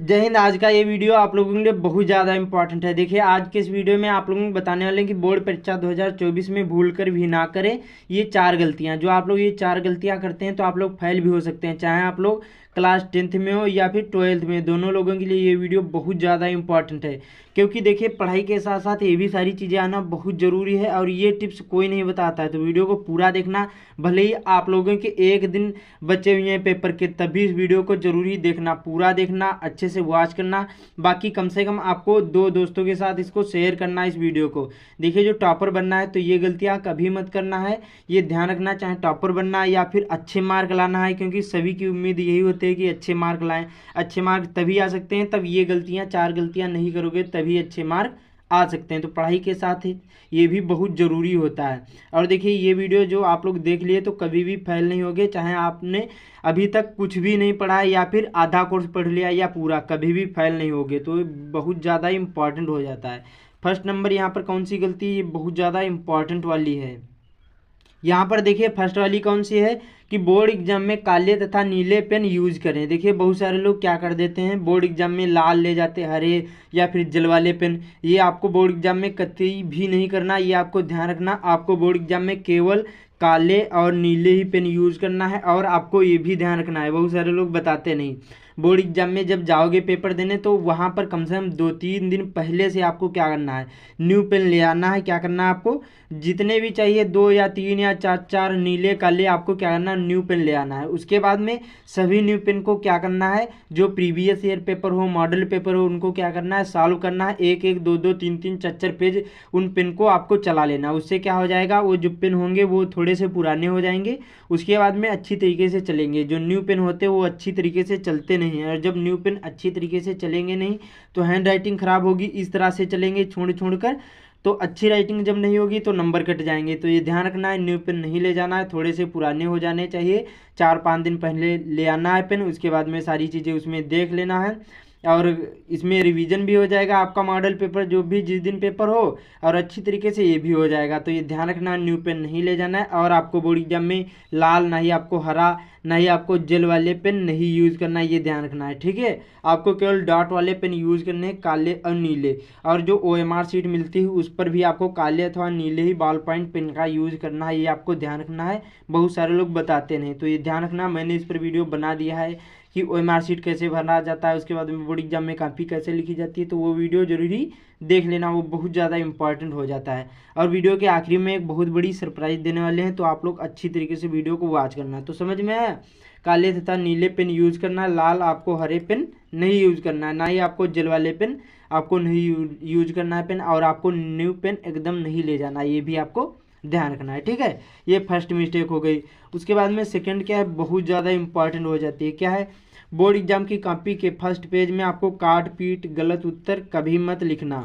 जय हिंद। आज का ये वीडियो आप लोगों के लिए बहुत ज़्यादा इंपॉर्टेंट है। देखिए, आज के इस वीडियो में आप लोगों को बताने वाले हैं कि बोर्ड परीक्षा 2024 में भूल कर भी ना करें ये 4 गलतियां। जो आप लोग ये 4 गलतियां करते हैं तो आप लोग फेल भी हो सकते हैं, चाहे आप लोग क्लास 10th में हो या फिर 12th में। दोनों लोगों के लिए ये वीडियो बहुत ज़्यादा इंपॉर्टेंट है, क्योंकि देखिए पढ़ाई के साथ साथ ये भी सारी चीज़ें आना बहुत ज़रूरी है और ये टिप्स कोई नहीं बताता है। तो वीडियो को पूरा देखना, भले ही आप लोगों के एक दिन बचे हुए हैं पेपर के, तभी इस वीडियो को जरूरी देखना, पूरा देखना, अच्छे से वॉच करना। बाकी कम से कम आपको 2 दोस्तों के साथ इसको शेयर करना इस वीडियो को। देखिए, जो टॉपर बनना है तो ये गलतियां कभी मत करना है, ये ध्यान रखना। चाहे टॉपर बनना है या फिर अच्छे मार्क लाना है, क्योंकि सभी की उम्मीद यही होती है कि अच्छे मार्क लाएं। अच्छे मार्क तभी आ सकते हैं तब ये गलतियां 4 गलतियां नहीं करोगे, तभी अच्छे मार्क आ सकते हैं। तो पढ़ाई के साथ ही ये भी बहुत ज़रूरी होता है। और देखिए, ये वीडियो जो आप लोग देख लिए तो कभी भी फेल नहीं होगे, चाहे आपने अभी तक कुछ भी नहीं पढ़ा है या फिर आधा कोर्स पढ़ लिया या पूरा, कभी भी फेल नहीं होगे। तो बहुत ज़्यादा इंपॉर्टेंट हो जाता है। फर्स्ट नंबर यहाँ पर कौन सी गलती, ये बहुत ज़्यादा इंपॉर्टेंट वाली है। यहाँ पर देखिए फर्स्ट वाली कौन सी है कि बोर्ड एग्जाम में काले तथा नीले पेन यूज करें। देखिए, बहुत सारे लोग क्या कर देते हैं, बोर्ड एग्जाम में लाल ले जाते हैं, हरे या फिर जल वाले पेन। ये आपको बोर्ड एग्जाम में कतई भी नहीं करना, ये आपको ध्यान रखना। आपको बोर्ड एग्जाम में केवल काले और नीले ही पेन यूज करना है। और आपको ये भी ध्यान रखना है, बहुत सारे लोग बताते नहीं, बोर्ड एग्जाम में जब जाओगे पेपर देने तो वहाँ पर कम से कम 2-3 दिन पहले से आपको क्या करना है, न्यू पेन ले आना है। क्या करना है आपको, जितने भी चाहिए 2 या 3 या 4 नीले काले, आपको क्या करना है, न्यू पेन ले आना है। उसके बाद में सभी न्यू पेन को क्या करना है, जो प्रीवियस ईयर पेपर हो, मॉडल पेपर हो, उनको क्या करना है, सॉल्व करना है। 1-1, 2-2, 3-3, 4-4 पेज उन पेन को आपको चला लेना। उससे क्या हो जाएगा, वो जो पेन होंगे वो थोड़े से पुराने हो जाएंगे, उसके बाद में अच्छी तरीके से चलेंगे। जो न्यू पेन होते हैं वो अच्छी तरीके से चलते नहीं हैं, और जब न्यू पेन अच्छी तरीके से चलेंगे नहीं तो हैंड राइटिंग खराब होगी। इस तरह से चलेंगे छोड़ छोड़ कर, तो अच्छी राइटिंग जब नहीं होगी तो नंबर कट जाएंगे। तो ये ध्यान रखना है, न्यू पेन नहीं ले जाना है, थोड़े से पुराने हो जाने चाहिए। 4-5 दिन पहले ले आना है पेन, उसके बाद में सारी चीज़ें उसमें देख लेना है। और इसमें रिवीजन भी हो जाएगा आपका मॉडल पेपर, जो भी जिस दिन पेपर हो, और अच्छी तरीके से ये भी हो जाएगा। तो ये ध्यान रखना, न्यू पेन नहीं ले जाना है। और आपको बोर्ड एग्जाम में लाल, ना ही आपको हरा, ना ही आपको जेल वाले पेन नहीं यूज़ करना है, ये ध्यान रखना है, ठीक है। आपको केवल डॉट वाले पेन यूज़ करने हैं, काले और नीले। और जो OMR शीट मिलती है उस पर भी आपको काले अथवा नीले ही बॉल पॉइंट पेन का यूज़ करना है, ये आपको ध्यान रखना है। बहुत सारे लोग बताते नहीं, तो ये ध्यान रखना। मैंने इस पर वीडियो बना दिया है कि OMR शीट कैसे भरा जाता है, उसके बाद में बोर्ड एग्जाम में कॉपी कैसे लिखी जाती है, तो वो वीडियो जरूरी देख लेना, वो बहुत ज़्यादा इंपॉर्टेंट हो जाता है। और वीडियो के आखिरी में एक बहुत बड़ी सरप्राइज देने वाले हैं, तो आप लोग अच्छी तरीके से वीडियो को वॉच करना। तो समझ में आया, काले तथा नीले पेन यूज़ करना है, लाल आपको हरे पेन नहीं यूज़ करना है, ना ही आपको जेल वाले पेन आपको नहीं यूज करना है पेन, और आपको न्यू पेन एकदम नहीं ले जाना, ये भी आपको ध्यान रखना है, ठीक है। ये फर्स्ट मिस्टेक हो गई। उसके बाद में सेकंड क्या है, बहुत ज़्यादा इंपॉर्टेंट हो जाती है, क्या है, बोर्ड एग्जाम की कॉपी के फर्स्ट पेज में आपको काट पीट गलत उत्तर कभी मत लिखना।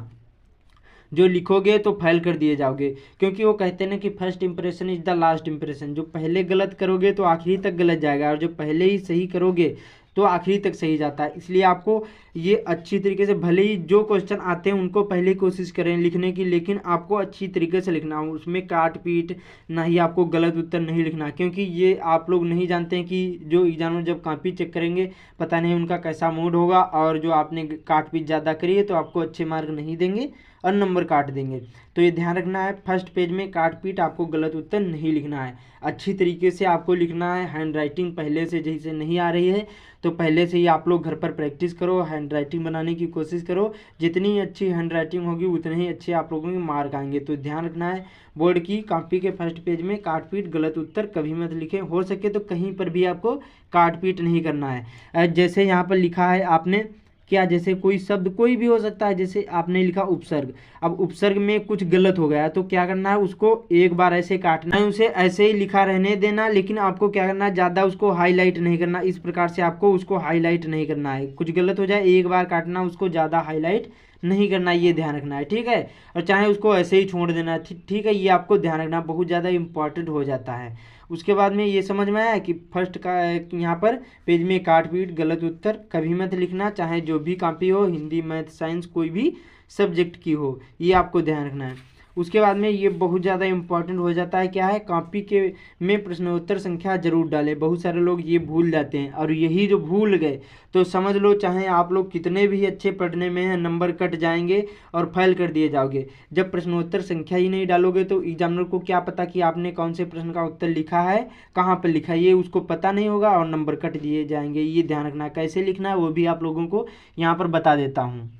जो लिखोगे तो फेल कर दिए जाओगे, क्योंकि वो कहते हैं ना कि first impression is the last impression. जो पहले गलत करोगे तो आखिरी तक गलत जाएगा, और जो पहले ही सही करोगे तो आखिरी तक सही जाता है। इसलिए आपको ये अच्छी तरीके से, भले ही जो क्वेश्चन आते हैं उनको पहले कोशिश करें लिखने की, लेकिन आपको अच्छी तरीके से लिखना हो, उसमें काट पीट ना ही आपको गलत उत्तर नहीं लिखना। क्योंकि ये आप लोग नहीं जानते हैं कि जो एग्जामिनर जब कॉपी चेक करेंगे पता नहीं उनका कैसा मूड होगा, और जो आपने काट पीट ज़्यादा करी है तो आपको अच्छे मार्क नहीं देंगे और नंबर काट देंगे। तो ये ध्यान रखना है, फर्स्ट पेज में काट पीट आपको गलत उत्तर नहीं लिखना है, अच्छी तरीके से आपको लिखना है। हैंड राइटिंग पहले से जैसे नहीं आ रही है तो पहले से ही आप लोग घर पर प्रैक्टिस करो, हैंड राइटिंग बनाने की कोशिश करो। जितनी अच्छी हैंड राइटिंग होगी उतने ही अच्छे आप लोगों के मार्क आएंगे। तो ध्यान रखना है, बोर्ड की कॉपी के फर्स्ट पेज में काट पीट गलत उत्तर कभी मत लिखें। हो सके तो कहीं पर भी आपको काट पीट नहीं करना है। जैसे यहाँ पर लिखा है आपने क्या, जैसे कोई शब्द कोई भी हो सकता है, जैसे आपने लिखा उपसर्ग, अब उपसर्ग में कुछ गलत हो गया तो क्या करना है, उसको एक बार ऐसे काटना है, उसे ऐसे ही लिखा रहने देना, लेकिन आपको क्या करना है, ज़्यादा उसको हाईलाइट नहीं करना। इस प्रकार से आपको उसको हाईलाइट नहीं करना है, कुछ गलत हो जाए एक बार काटना, उसको ज़्यादा हाईलाइट नहीं करना, ये ध्यान रखना है, ठीक है। और चाहे उसको ऐसे ही छोड़ देना, ठीक है, ये आपको ध्यान रखना, बहुत ज़्यादा इंपॉर्टेंट हो जाता है। उसके बाद में ये समझ में आया कि फर्स्ट का यहाँ पर पेज में काट पीट गलत उत्तर कभी मत लिखना, चाहे जो भी कॉपी हो, हिंदी मैथ साइंस कोई भी सब्जेक्ट की हो, ये आपको ध्यान रखना है। उसके बाद में ये बहुत ज़्यादा इंपॉर्टेंट हो जाता है, क्या है, कॉपी के में प्रश्नोत्तर संख्या जरूर डालें। बहुत सारे लोग ये भूल जाते हैं, और यही जो भूल गए तो समझ लो चाहे आप लोग कितने भी अच्छे पढ़ने में हैं, नंबर कट जाएंगे और फेल कर दिए जाओगे। जब प्रश्नोत्तर संख्या ही नहीं डालोगे तो एग्जामिनर को क्या पता कि आपने कौन से प्रश्न का उत्तर लिखा है, कहाँ पर लिखा है, ये उसको पता नहीं होगा और नंबर कट दिए जाएंगे। ये ध्यान रखना। कैसे लिखना है वो भी आप लोगों को यहाँ पर बता देता हूँ।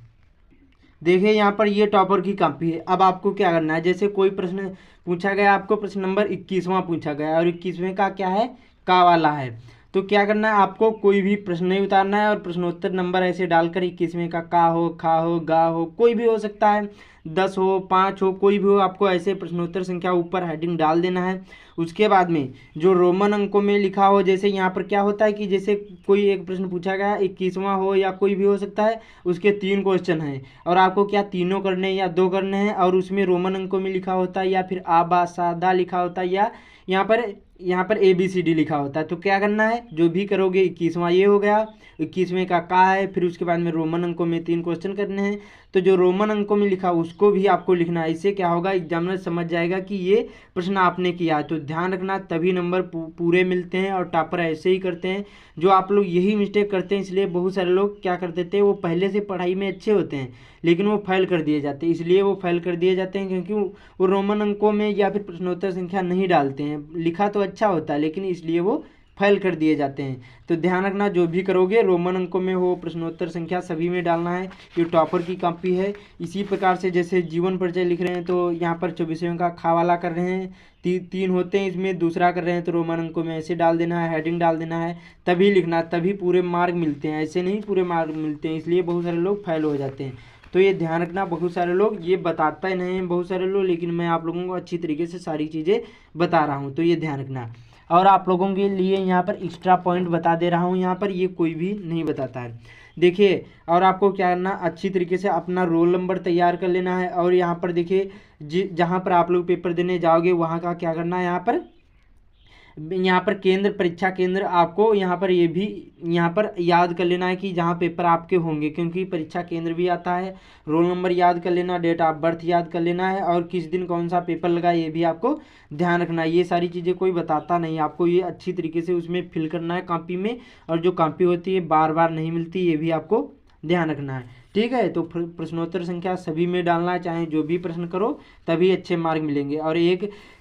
देखिए यहाँ पर ये टॉपर की कॉपी है। अब आपको क्या करना है, जैसे कोई प्रश्न पूछा गया आपको, प्रश्न नंबर 21वां पूछा गया और 21वें का क्या है, का वाला है, तो क्या करना है, आपको कोई भी प्रश्न नहीं उतारना है और प्रश्नोत्तर नंबर ऐसे डालकर 21वें का हो, खा हो, गा हो, कोई भी हो सकता है, 10 हो, 5 हो, कोई भी हो, आपको ऐसे प्रश्नोत्तर संख्या ऊपर हेडिंग डाल देना है। उसके बाद में जो रोमन अंकों में लिखा हो, जैसे यहाँ पर क्या होता है कि जैसे कोई एक प्रश्न पूछा गया 21वां हो या कोई भी हो सकता है, उसके 3 क्वेश्चन हैं और आपको क्या तीनों करने हैं या 2 करने हैं, और उसमें रोमन अंकों में लिखा होता है या फिर आ बा सा दा लिखा होता है या यहाँ पर ABCD लिखा होता है। तो क्या करना है, जो भी करोगे, 21वां ये हो गया, 21वें का है, फिर उसके बाद में रोमन अंकों में 3 क्वेश्चन करने हैं, तो जो रोमन अंकों में लिखा उसको भी आपको लिखना है। इससे क्या होगा, एग्जामिनर समझ जाएगा कि ये प्रश्न आपने किया है। तो ध्यान रखना, तभी नंबर पूरे मिलते हैं, और टॉपर ऐसे ही करते हैं। जो आप लोग यही मिस्टेक करते हैं, इसलिए बहुत सारे लोग क्या कर देते हैं, वो पहले से पढ़ाई में अच्छे होते हैं लेकिन वो फेल कर दिए जाते हैं। इसलिए वो फेल कर दिए जाते हैं क्योंकि वो रोमन अंकों में या फिर प्रश्नोत्तर संख्या नहीं डालते हैं। लिखा तो अच्छा होता है लेकिन इसलिए वो फेल कर दिए जाते हैं। तो ध्यान रखना, जो भी करोगे रोमन अंकों में हो, प्रश्नोत्तर संख्या सभी में डालना है। ये टॉपर की कॉपी है। इसी प्रकार से जैसे जीवन परिचय लिख रहे हैं तो यहाँ पर 24वें का खा वाला कर रहे हैं, 3 होते हैं इसमें, दूसरा कर रहे हैं तो रोमन अंकों में ऐसे डाल देना है, हेडिंग डाल देना है, तभी लिखना, तभी पूरे मार्क मिलते हैं। ऐसे नहीं पूरे मार्क मिलते हैं, इसलिए बहुत सारे लोग फेल हो जाते हैं। तो ये ध्यान रखना, बहुत सारे लोग ये बताता ही नहीं हैं बहुत सारे लोग, लेकिन मैं आप लोगों को अच्छी तरीके से सारी चीज़ें बता रहा हूँ, तो ये ध्यान रखना। और आप लोगों के लिए यहाँ पर एक्स्ट्रा पॉइंट बता दे रहा हूँ, यहाँ पर ये कोई भी नहीं बताता है। देखिए, और आपको क्या करना, अच्छी तरीके से अपना रोल नंबर तैयार कर लेना है। और यहाँ पर देखिए, जहाँ पर आप लोग पेपर देने जाओगे वहाँ का क्या करना है, यहाँ पर केंद्र, परीक्षा केंद्र आपको यहाँ पर ये भी यहाँ पर याद कर लेना है कि जहाँ पेपर आपके होंगे, क्योंकि परीक्षा केंद्र भी आता है। रोल नंबर याद कर लेना, डेट ऑफ बर्थ याद कर लेना है, और किस दिन कौन सा पेपर लगा ये भी आपको ध्यान रखना है। ये सारी चीज़ें कोई बताता नहीं, आपको ये अच्छी तरीके से उसमें फिल करना है कॉपी में। और जो कॉपी होती है बार बार नहीं मिलती, ये भी आपको ध्यान रखना है, ठीक है। तो प्रश्नोत्तर संख्या सभी में डालना है, चाहे जो भी प्रश्न करो तभी अच्छे मार्क मिलेंगे। और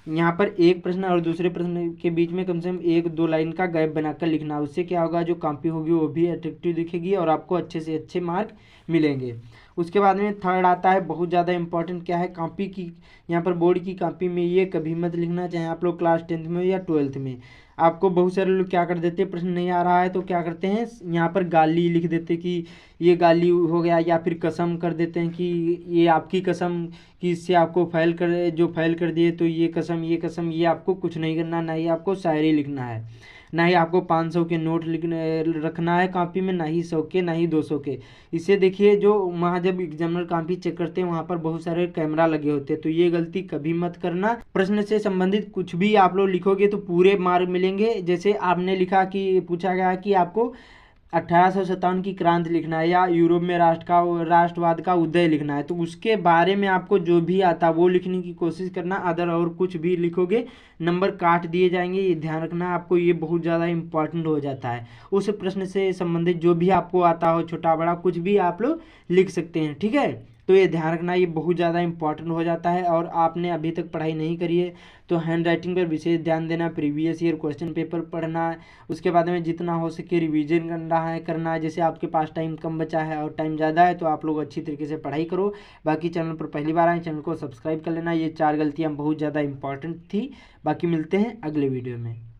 यहाँ पर एक प्रश्न और दूसरे प्रश्न के बीच में कम से कम 1-2 लाइन का गैप बनाकर लिखना। उससे क्या होगा, जो कॉपी होगी वो भी अट्रैक्टिव दिखेगी और आपको अच्छे से अच्छे मार्क मिलेंगे। उसके बाद में थर्ड आता है, बहुत ज़्यादा इंपॉर्टेंट, क्या है, कॉपी की, यहाँ पर बोर्ड की कॉपी में ये कभी मत लिखना, चाहे आप लोग क्लास 10th में या 12th में। आपको बहुत सारे लोग क्या कर देते हैं, प्रश्न नहीं आ रहा है तो क्या करते हैं, यहाँ पर गाली लिख देते कि ये गाली हो गया, या फिर कसम कर देते हैं कि ये आपकी कसम, कि इससे आपको फेल कर दिए तो ये कसम, ये आपको कुछ नहीं करना। ना ही आपको शायरी लिखना है, ना ही आपको 500 के नोट रखना है कॉपी में, ना ही 100 के, ना ही 200 के। इससे देखिए, जो वहाँ जब एग्जामिनर कॉपी चेक करते हैं वहाँ पर बहुत सारे कैमरा लगे होते हैं, तो ये गलती कभी मत करना। प्रश्न से संबंधित कुछ भी आप लोग लिखोगे तो पूरे मार्क मिलेंगे। जैसे आपने लिखा कि पूछा गया कि आपको 1857 की क्रांति लिखना है, या यूरोप में राष्ट्रवाद का उदय लिखना है, तो उसके बारे में आपको जो भी आता वो लिखने की कोशिश करना। अदर और कुछ भी लिखोगे नंबर काट दिए जाएंगे, ये ध्यान रखना। आपको ये बहुत ज़्यादा इंपॉर्टेंट हो जाता है। उस प्रश्न से संबंधित जो भी आपको आता हो, छोटा बड़ा कुछ भी आप लोग लिख सकते हैं, ठीक है। तो ये ध्यान रखना, ये बहुत ज़्यादा इंपॉर्टेंट हो जाता है। और आपने अभी तक पढ़ाई नहीं करी है तो हैंड राइटिंग पर विशेष ध्यान देना, प्रीवियस ईयर क्वेश्चन पेपर पढ़ना है। उसके बाद में जितना हो सके रिवीजन करना है। जैसे आपके पास टाइम कम बचा है और टाइम ज़्यादा है तो आप लोग अच्छी तरीके से पढ़ाई करो। बाकी चैनल पर पहली बार आए, चैनल को सब्सक्राइब कर लेना। ये 4 गलतियाँ बहुत ज़्यादा इंपॉर्टेंट थी। बाकी मिलते हैं अगले वीडियो में।